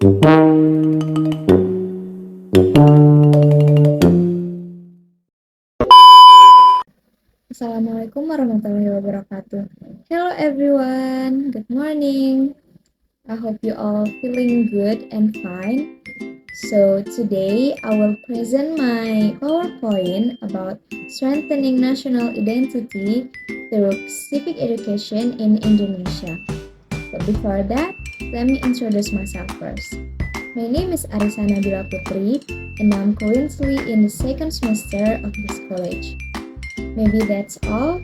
Assalamualaikum warahmatullahi wabarakatuh. Hello everyone, good morning. I hope you all feeling good and fine. So today I will present my PowerPoint about strengthening national identity through civic education in Indonesia. But before that, let me introduce myself first. My name is Arisa Nabila Putri, and I'm currently in the second semester of this college. Maybe that's all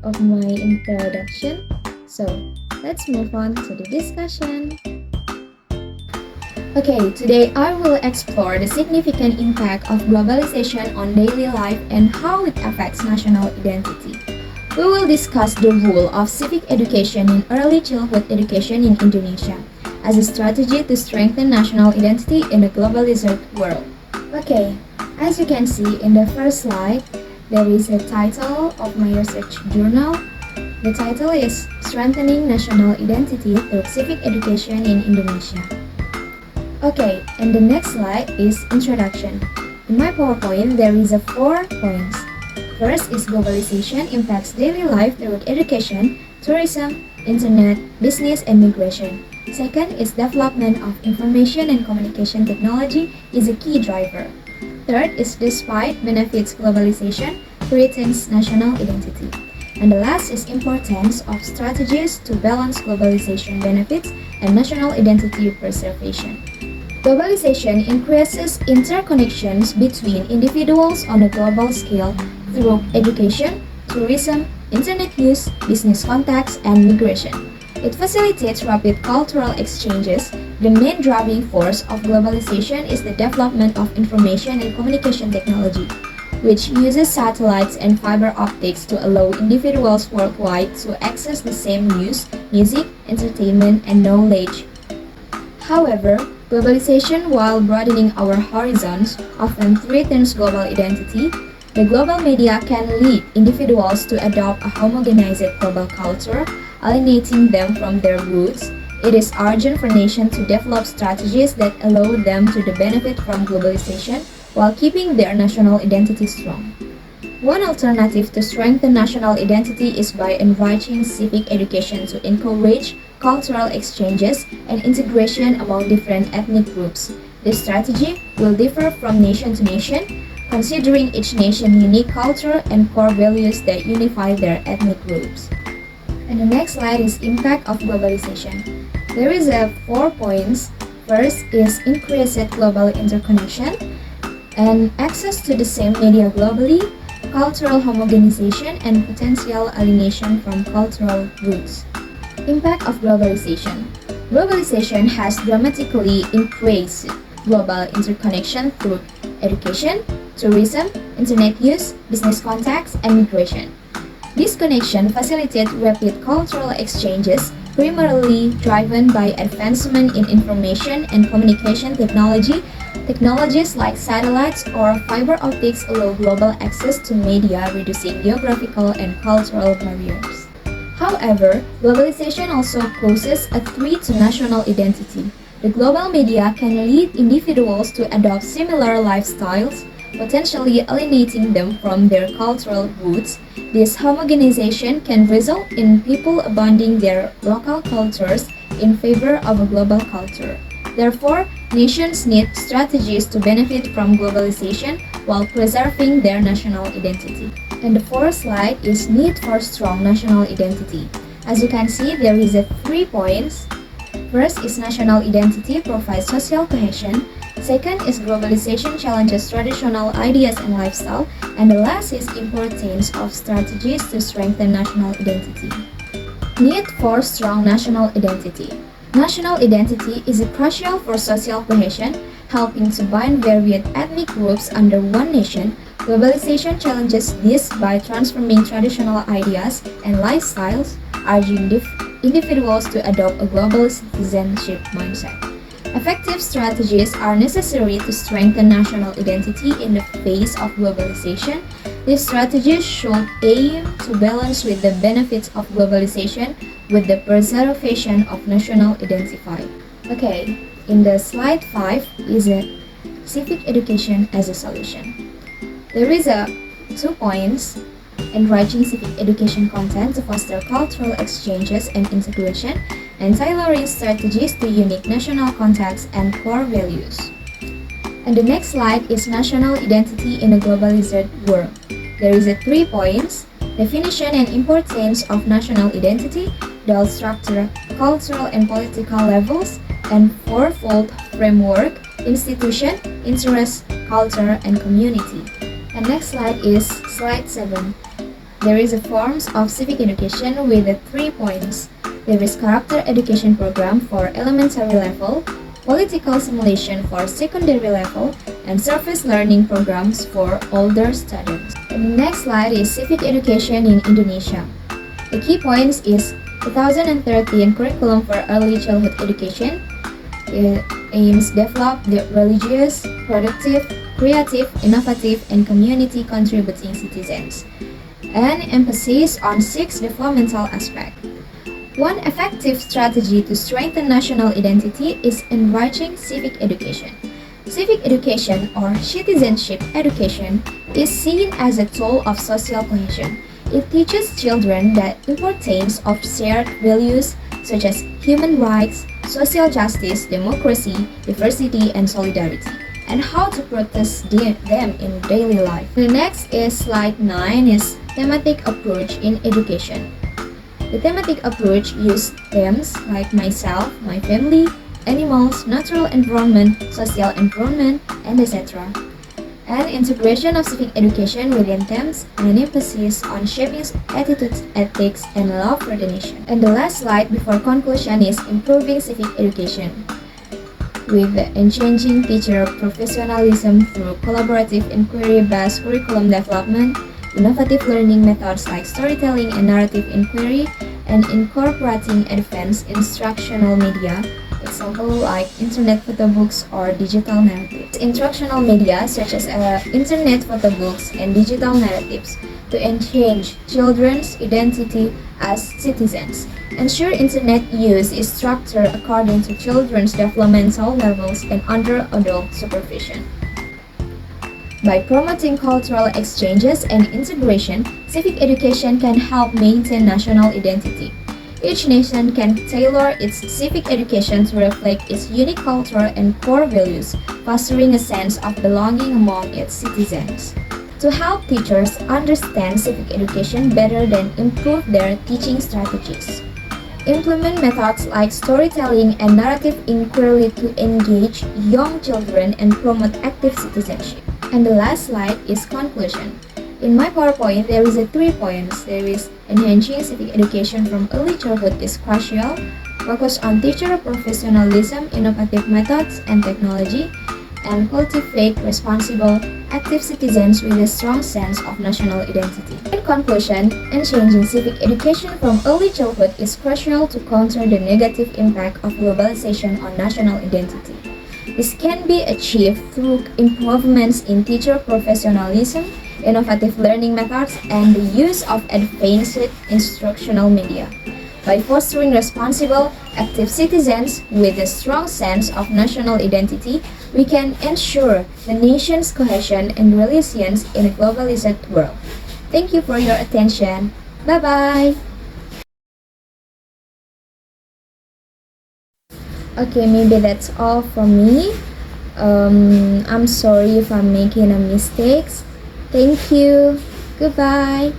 of my introduction. So let's move on to the discussion. Okay, today I will explore the significant impact of globalization on daily life and how it affects national identity. We will discuss the role of civic education in early childhood education in Indonesia as a strategy to strengthen national identity in a globalized world. Okay, as you can see in the first slide, there is a title of my research journal. The title is Strengthening National Identity Through Civic Education in Indonesia. Okay, and the next slide is introduction. In my PowerPoint, there is 4 points. First is globalization impacts daily life through education, tourism, internet, business, and migration. Second is development of information and communication technology is a key driver. Third is despite benefits globalization threatens national identity. And the last is importance of strategies to balance globalization benefits and national identity preservation. Globalization increases interconnections between individuals on a global scale through education, tourism, internet use, business contacts, and migration. It facilitates rapid cultural exchanges. The main driving force of globalization is the development of information and communication technology, which uses satellites and fiber optics to allow individuals worldwide to access the same news, music, entertainment, and knowledge. However, globalization, while broadening our horizons, often threatens global identity. The global media can lead individuals to adopt a homogenized global culture, alienating them from their roots. It is urgent for nations to develop strategies that allow them to benefit from globalization while keeping their national identity strong. One alternative to strengthen national identity is by enriching civic education to encourage cultural exchanges and integration among different ethnic groups. This strategy will differ from nation to nation, considering each nation's unique culture and core values that unify their ethnic groups. And the next slide is impact of globalization. There is 4 points. First is increased global interconnection and access to the same media globally, cultural homogenization, and potential alienation from cultural roots. Impact of globalization. Globalization has dramatically increased global interconnection through education, tourism, internet use, business contacts, and migration. This connection facilitates rapid cultural exchanges, primarily driven by advancement in information and communication technology. Technologies like satellites or fiber optics allow global access to media, reducing geographical and cultural barriers. However, globalization also poses a threat to national identity. The global media can lead individuals to adopt similar lifestyles, potentially alienating them from their cultural roots. This homogenization can result in people abandoning their local cultures in favor of a global culture. Therefore, nations need strategies to benefit from globalization while preserving their national identity. And the fourth slide is need for strong national identity. As you can see, there is 3 points. First is national identity provides social cohesion. Second is globalization challenges traditional ideas and lifestyle. And the last is importance of strategies to strengthen national identity. Need for strong national identity. National identity is crucial for social cohesion, helping to bind varied ethnic groups under one nation. Globalization challenges this by transforming traditional ideas and lifestyles, urging individuals to adopt a global citizenship mindset. Effective strategies are necessary to strengthen national identity in the face of globalization. These strategies should aim to balance with the benefits of globalization with the preservation of national identity. Okay, in the slide 5 is a civic education as a solution. There is a 2 points enriching civic education content to foster cultural exchanges and integration, and tailoring strategies to unique national contexts and core values. And the next slide is national identity in a globalized world. There is a 3 points definition and importance of national identity, the structure, cultural and political levels, and fourfold framework, institution, interest, culture, and community. And next slide is slide 7. There is a forms of civic education with the 3 points. There is character education program for elementary level, political simulation for secondary level, and surface learning programs for older students. And the next slide is civic education in Indonesia. The key points is 2013 curriculum for early childhood education. It aims develop the religious, productive, creative, innovative, and community contributing citizens. An emphasis on 6 developmental aspects. One effective strategy to strengthen national identity is enriching civic education. Civic education or citizenship education is seen as a tool of social cohesion. It teaches children the importance of shared values such as human rights, social justice, democracy, diversity, and solidarity, and how to practice them in daily life. The next is slide 9 is thematic approach in education. The thematic approach uses themes like myself, my family, animals, natural environment, social environment, and etc. And integration of civic education within themes and an emphasis on shaping attitudes, ethics, and love for the nation. And the last slide before conclusion is improving civic education with enhancing teacher professionalism through collaborative inquiry-based curriculum development, innovative learning methods like storytelling and narrative inquiry, and incorporating advanced instructional media, example like internet photo books or digital narratives. Instructional media such as internet photo books and digital narratives to enhance children's identity as citizens. Ensure internet use is structured according to children's developmental levels and under adult supervision. By promoting cultural exchanges and integration, civic education can help maintain national identity. Each nation can tailor its civic education to reflect its unique culture and core values, fostering a sense of belonging among its citizens. To help teachers understand civic education better than improve their teaching strategies. Implement methods like storytelling and narrative inquiry to engage young children and promote active citizenship. And the last slide is conclusion. In my PowerPoint, there is 3 points. There is enhancing civic education from early childhood is crucial, focus on teacher professionalism, innovative methods and technology, and cultivate responsible, active citizens with a strong sense of national identity. In conclusion, enhancing civic education from early childhood is crucial to counter the negative impact of globalization on national identity. This can be achieved through improvements in teacher professionalism, innovative learning methods, and the use of advanced instructional media. By fostering responsible, active citizens with a strong sense of national identity, we can ensure the nation's cohesion and resilience in a globalized world. Thank you for your attention. Bye-bye! Okay, maybe that's all from me. I'm sorry if I'm making a mistakes. Thank you. Goodbye.